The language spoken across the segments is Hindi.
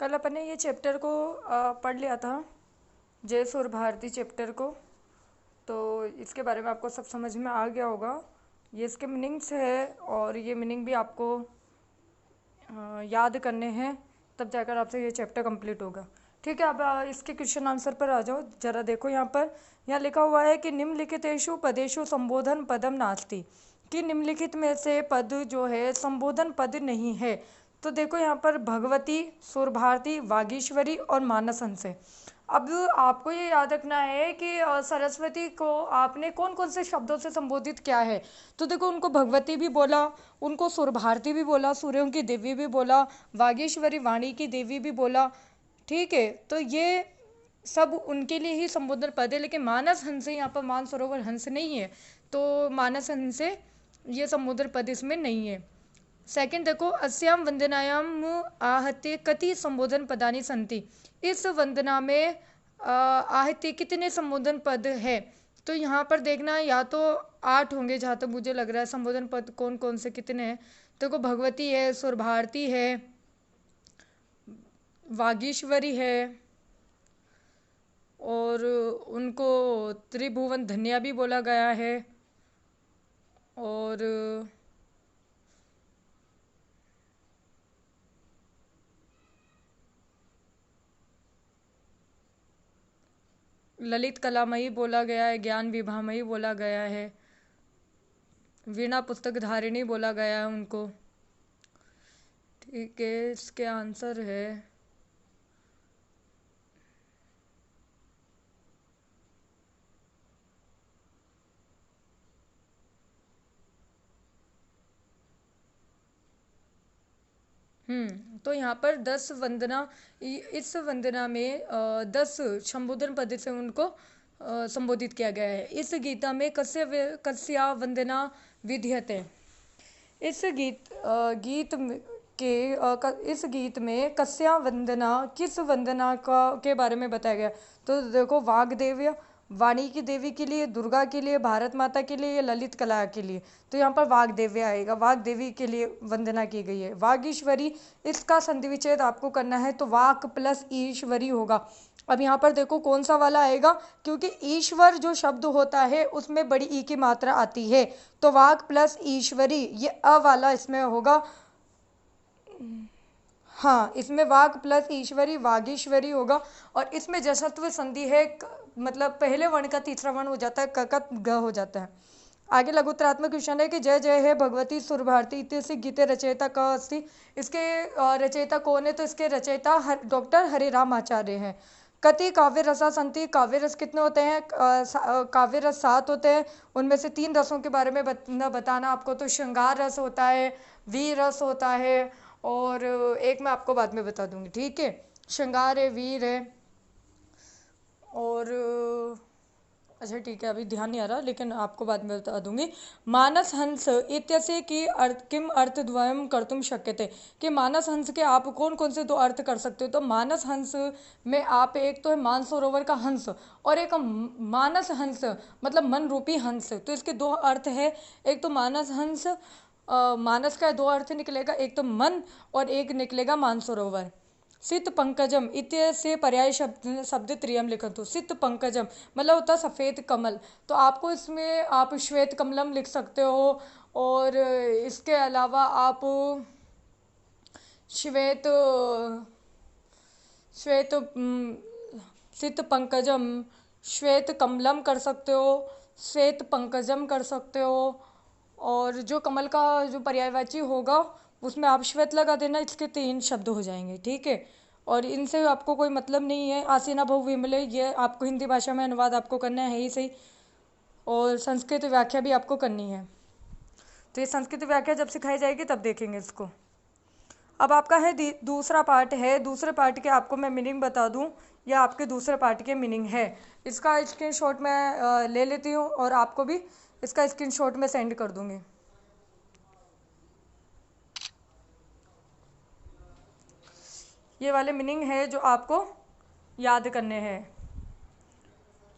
कल अपन ने ये चैप्टर को पढ़ लिया था, जय सुर भारती चैप्टर को। तो इसके बारे में आपको सब समझ में आ गया होगा। ये इसके मीनिंग्स है और ये मीनिंग भी आपको याद करने हैं, तब जाकर आपसे ये चैप्टर कंप्लीट होगा। ठीक है, अब इसके क्वेश्चन आंसर पर आ जाओ। जरा देखो यहाँ पर, यहाँ लिखा हुआ है कि निम्नलिखितेषु पदेषु संबोधन पदम नास्ति, कि निम्नलिखित में से पद जो है संबोधन पद नहीं है। तो देखो यहाँ पर भगवती, सुर भारती, वागीश्वरी और मानस हंस है। अब आपको ये याद रखना है कि सरस्वती को आपने कौन कौन से शब्दों से संबोधित किया है। तो देखो, उनको भगवती भी बोला, उनको सुर भारती भी बोला, सूर्यों की देवी भी बोला, वागीश्वरी वाणी की देवी भी बोला। ठीक है, तो ये सब उनके लिए ही संबोधन पद है। लेकिन मानस हंस, यहाँ पर मान सरोवर हंस नहीं है, तो मानस हंस ये संबोधन पद इसमें नहीं है। सेकंड देखो, अस्याम वंदनायाम आहत्य कति संबोधन पदानि संति, इस वंदना में आहत्य कितने संबोधन पद है। तो यहाँ पर देखना, या तो 8 होंगे जहाँ तक मुझे लग रहा है। संबोधन पद कौन कौन से कितने हैं? देखो, भगवती है, सुर भारती है, वागीश्वरी है, और उनको त्रिभुवन धन्या भी बोला गया है, और ललित कलामयी बोला गया है, ज्ञान विभामयी बोला गया है, वीणा पुस्तक धारिणी बोला गया है उनको। ठीक है, इसके आंसर है तो यहाँ पर 10 वंदना, इस वंदना में 10 संबोधन पद से उनको संबोधित किया गया है। इस गीता में कस्या वंदना विधीयते, इस इस गीत में कस्या वंदना, किस वंदना के बारे में बताया गया। तो देखो, वाग्देव्य, वाणी की देवी के लिए, दुर्गा के लिए, भारत माता के लिए, या ललित कला के लिए। तो यहाँ पर वाग्देव्य आएगा, वाग्देवी के लिए वंदना की गई है। वागीश्वरी, इसका संधि विच्छेद आपको करना है, तो वाक प्लस ईश्वरी होगा। अब यहाँ पर देखो कौन सा वाला आएगा, क्योंकि ईश्वर जो शब्द होता है उसमें बड़ी ई की मात्रा आती है, तो वाक प्लस ईश्वरी, ये अ वाला इसमें होगा। हाँ, इसमें वाक प्लस ईश्वरी वागीश्वरी होगा। और इसमें जसत्व संधि है, मतलब पहले वर्ण का तीसरा वर्ण हो जाता है, क का ग हो जाता है। आगे लघुत्तरात्मक क्वेश्चन है कि जय जय है भगवती सुर भारती इत्यस्य गीते रचयिता का अस्ति, इसके रचयिता कौन है। तो इसके रचयिता डॉक्टर हरिराम आचार्य हैं। कति काव्य रसा संति, काव्य रस कितने होते हैं? काव्य रस 7 होते हैं। उनमें से 3 रसों के बारे में बताना आपको। तो श्रृंगार रस होता है, वीर रस होता है, और एक मैं आपको बाद में बता दूंगी। ठीक है, श्रृंगार है, वीर है, और अच्छा ठीक है, अभी ध्यान नहीं आ रहा, लेकिन आपको बाद में बता दूंगी। मानस हंस इत्यस्य की किम अर्थद्वयम कर्तुम शक्यते, कि मानस हंस के आप कौन कौन से 2 अर्थ कर सकते हो। तो मानस हंस में आप, एक तो है मानसरोवर का हंस, और एक मानस हंस मतलब मन रूपी हंस। तो इसके 2 अर्थ है। एक तो मानस हंस, मानस का 2 अर्थ निकलेगा, एक तो मन और एक निकलेगा मानसरोवर। सित पंकजम इत्यस्य पर्याय शब्द त्रियम लिखन्तु। सित पंकजम मतलब होता है सफ़ेद कमल, तो आपको इसमें आप श्वेत कमलम लिख सकते हो, और इसके अलावा आप श्वेत श्वेत सित पंकजम, श्वेत कमलम कर सकते हो, श्वेत पंकजम कर सकते हो, और जो कमल का जो पर्यायवाची होगा उसमें आप श्वेत लगा देना। इसके 3 शब्द हो जाएंगे। ठीक है, और इनसे आपको कोई मतलब नहीं है। आसीना बहु विमले, ये आपको हिंदी भाषा में अनुवाद आपको करना है ही सही, और संस्कृत व्याख्या भी आपको करनी है। तो ये संस्कृत व्याख्या जब सिखाई जाएगी तब देखेंगे इसको। अब आपका है दूसरा पार्ट है। दूसरे पार्ट के आपको मैं मीनिंग बता दूं, या आपके दूसरे पार्ट के मीनिंग है। इसका स्क्रीनशॉट मैं ले लेती हूँ, और आपको भी इसका स्क्रीनशॉट में सेंड कर दूंगी। ये वाले मीनिंग है जो आपको याद करने हैं।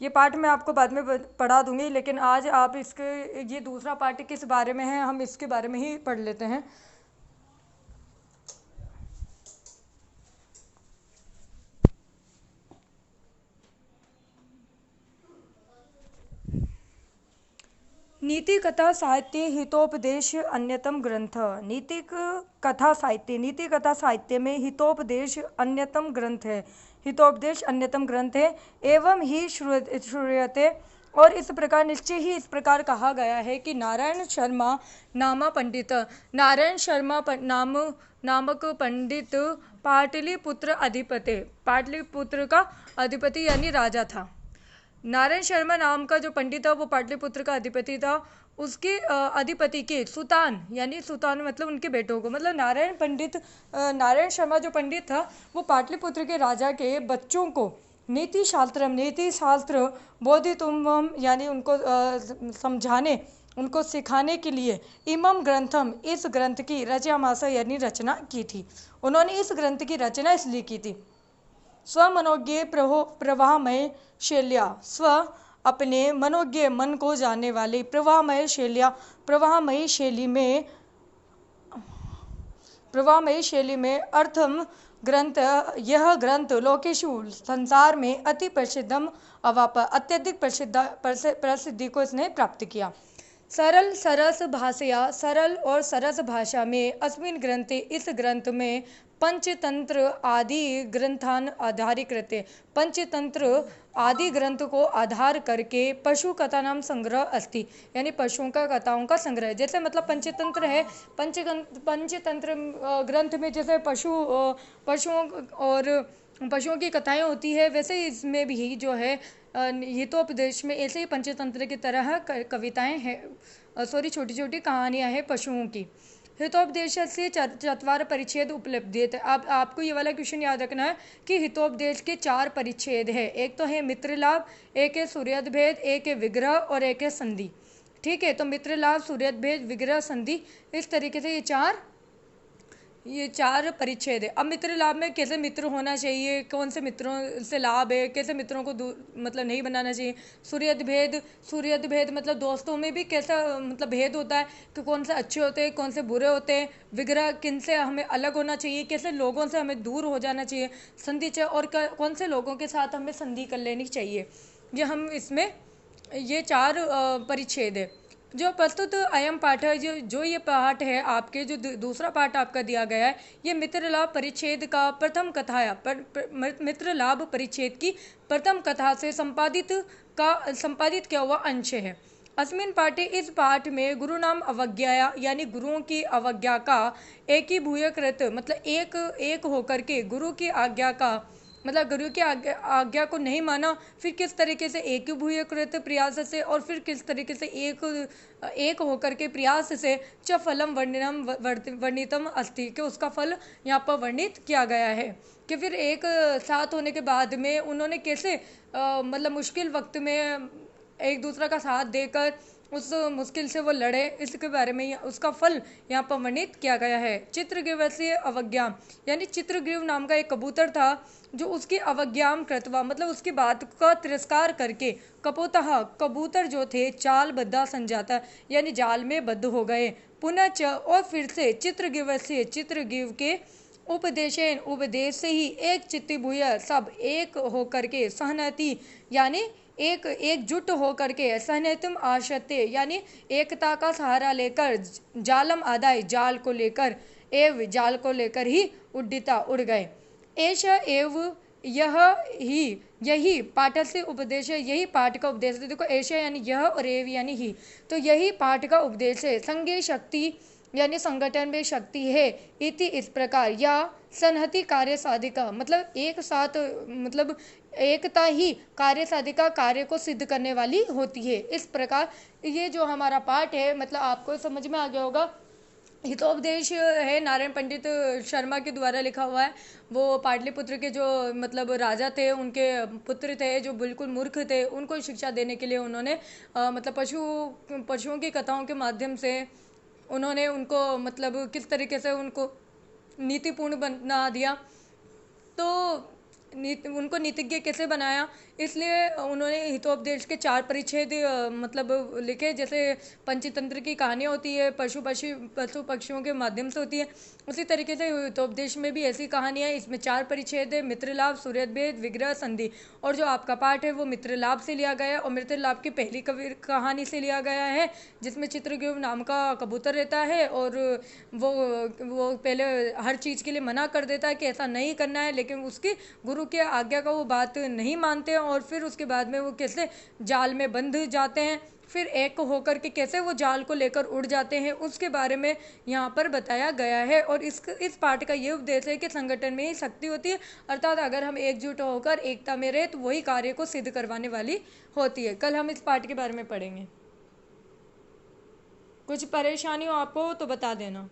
ये पार्ट मैं आपको बाद में पढ़ा दूंगी, लेकिन आज आप इसके, ये दूसरा पार्ट किस बारे में है, हम इसके बारे में ही पढ़ लेते हैं। नीति कथा साहित्य हितोपदेश अन्यतम ग्रंथ। नीति कथा साहित्य में हितोपदेश अन्यतम ग्रंथ है। हितोपदेश अन्यतम ग्रंथ है। एवं ही श्रूयते, और इस प्रकार निश्चय ही इस प्रकार कहा गया है कि नारायण शर्मा नामक पंडित पाटलिपुत्र पाटलिपुत्र का अधिपति यानी राजा था। नारायण शर्मा नाम का जो पंडित था वो पाटलिपुत्र का अधिपति था। उसके अधिपति के सुतान यानी सुतान मतलब उनके बेटों को, मतलब नारायण शर्मा जो पंडित था वो पाटलिपुत्र के राजा के बच्चों को नीति शास्त्र बोधितुम यानी उनको समझाने, उनको सिखाने के लिए इमम ग्रंथम इस ग्रंथ की रचयामासा यानी रचना की थी। उन्होंने इस ग्रंथ की रचना इसलिए की थी। स्वमनोज्ञ प्रवाहमय शैल्या, अपने मनोज्ञ मन को जानने वाली प्रवाहमयी शैली में अर्थम ग्रंथ, यह ग्रंथ लोकेशु संसार में अति प्रसिद्धम अवाप, अत्यधिक प्रसिद्धि को इसने प्राप्त किया। सरल और सरस भाषा में अस्मिन् ग्रंथे इस ग्रंथ में पंचतंत्र आदि ग्रंथान आधारीकृत, पंचतंत्र आदि ग्रंथ को आधार करके पशु कथा नाम संग्रह अस्ति, यानी पशुओं का कथाओं का संग्रह। जैसे मतलब पंचतंत्र है, पंचतंत्र ग्रंथ में जैसे पशुओं की कथाएं होती है, वैसे इसमें भी जो है हितोपदेश में ऐसे ही पंचतंत्र की तरह कविताएं हैं, छोटी छोटी कहानियां हैं पशुओं की। हितोपदेश से 4 परिच्छेद उपलब्ध है। अब आपको ये वाला क्वेश्चन याद रखना है कि हितोपदेश के 4 परिच्छेद है। एक तो है मित्र लाभ, एक है सूर्यद भेद, एक है विग्रह और एक है संधि। ठीक है, तो मित्र लाभ, सूर्यद भेद, विग्रह, संधि, इस तरीके से ये चार परिच्छेद है। अब मित्र लाभ में कैसे मित्र होना चाहिए, कौन से मित्रों से लाभ है, कैसे मित्रों को मतलब नहीं बनाना चाहिए। सूर्यद भेद मतलब दोस्तों में भी कैसा मतलब भेद होता है कि कौन से अच्छे होते हैं, कौन से बुरे होते हैं। विग्रह, किन से हमें अलग होना चाहिए, कैसे लोगों से हमें दूर हो जाना चाहिए। संधि और कौन से लोगों के साथ हमें संधि कर लेनी चाहिए। ये हम इसमें ये 4 परिच्छेद है। जो प्रस्तुत अयम पाठ है, जो ये पाठ है आपके, जो दूसरा पाठ आपका दिया गया है, ये मित्र लाभ परिच्छेद का प्रथम कथा है। मित्र लाभ परिच्छेद की प्रथम कथा से संपादित किया हुआ अंश है। अस्मिन् पाठे, इस पाठ में गुरु नाम अवज्ञा यानी गुरुओं की अवज्ञा का एक ही भूयकृत मतलब एक होकर के गुरु की आज्ञा का मतलब गुरु की आज्ञा को नहीं माना, फिर किस तरीके से एक भूयकृत प्रयास से और फिर किस तरीके से एक होकर के प्रयास से च फलम वर्णितम अस्ति, कि उसका फल यहाँ पर वर्णित किया गया है। कि फिर एक साथ होने के बाद में उन्होंने कैसे मतलब मुश्किल वक्त में एक दूसरा का साथ देकर उस मुश्किल से वो लड़े, इसके बारे में उसका फल यहाँ पर वर्णित किया गया है। चित्रग्रीव से अवज्ञा यानी चित्रग्रीव नाम का एक कबूतर था जो उसकी अवज्ञाम कृतवा मतलब उसकी बात का तिरस्कार करके कपोतः कबूतर जो थे चाल बद्धा संजाता यानी जाल में बद्ध हो गए। पुनः और फिर से चित्रग्रीव के उपदेश से ही एक चित्ती भूय सब एक होकर के सहनति यानी एकजुट होकर के सहनेतुम आशत्य यानी एकता का सहारा लेकर जालम आदाय जाल को लेकर ही उड्डिता उड़ गए। ऐसा एव यही पाठ से उपदेश है, यही पाठ का उपदेश है। देखो ऐसा यानी यह और एव यानी ही, तो यही पाठ का उपदेश है। संघे शक्ति यानी संगठन में शक्ति है, इति इस प्रकार, या संहति कार्य साधिका मतलब एक साथ मतलब एकता ही कार्य साधिका कार्य को सिद्ध करने वाली होती है। इस प्रकार ये जो हमारा पाठ है मतलब आपको समझ में आ गया होगा। हितोपदेश है नारायण पंडित शर्मा के द्वारा लिखा हुआ है। वो पाटलिपुत्र के जो मतलब राजा थे, उनके पुत्र थे जो बिल्कुल मूर्ख थे, उनको शिक्षा देने के लिए उन्होंने मतलब पशुओं की कथाओं के माध्यम से उन्होंने उनको मतलब किस तरीके से उनको नीतिपूर्ण बना दिया। तो उनको नीतिज्ञ कैसे बनाया, इसलिए उन्होंने हितोपदेश के 4 परिच्छेद मतलब लिखे। जैसे पंचतंत्र की कहानियाँ होती है, पशु पक्षियों के माध्यम से होती है, उसी तरीके से हितोपदेश में भी ऐसी कहानियाँ। इसमें 4 परिच्छेद है, मित्रलाभ, सूर्यद्भेद, विग्रह, संधि। और जो आपका पाठ है वो मित्रलाभ से लिया गया है, और मित्रलाभ की पहली कहानी से लिया गया है, जिसमें चित्रगुप्त नाम का कबूतर रहता है, और वो पहले हर चीज़ के लिए मना कर देता है कि ऐसा नहीं करना है, लेकिन उसकी गुरु के आज्ञा का वो बात नहीं मानते हैं, और फिर उसके बाद में वो कैसे जाल में बंध जाते हैं, फिर एक होकर के कैसे वो जाल को लेकर उड़ जाते हैं, उसके बारे में यहाँ पर बताया गया है। और इस पाठ का ये उपदेश है कि संगठन में ही शक्ति होती है, अर्थात अगर हम एकजुट होकर एकता में रहे तो वही कार्य को सिद्ध करवाने वाली होती है। कल हम इस पाठ के बारे में पढ़ेंगे। कुछ परेशानी हो आपको तो बता देना।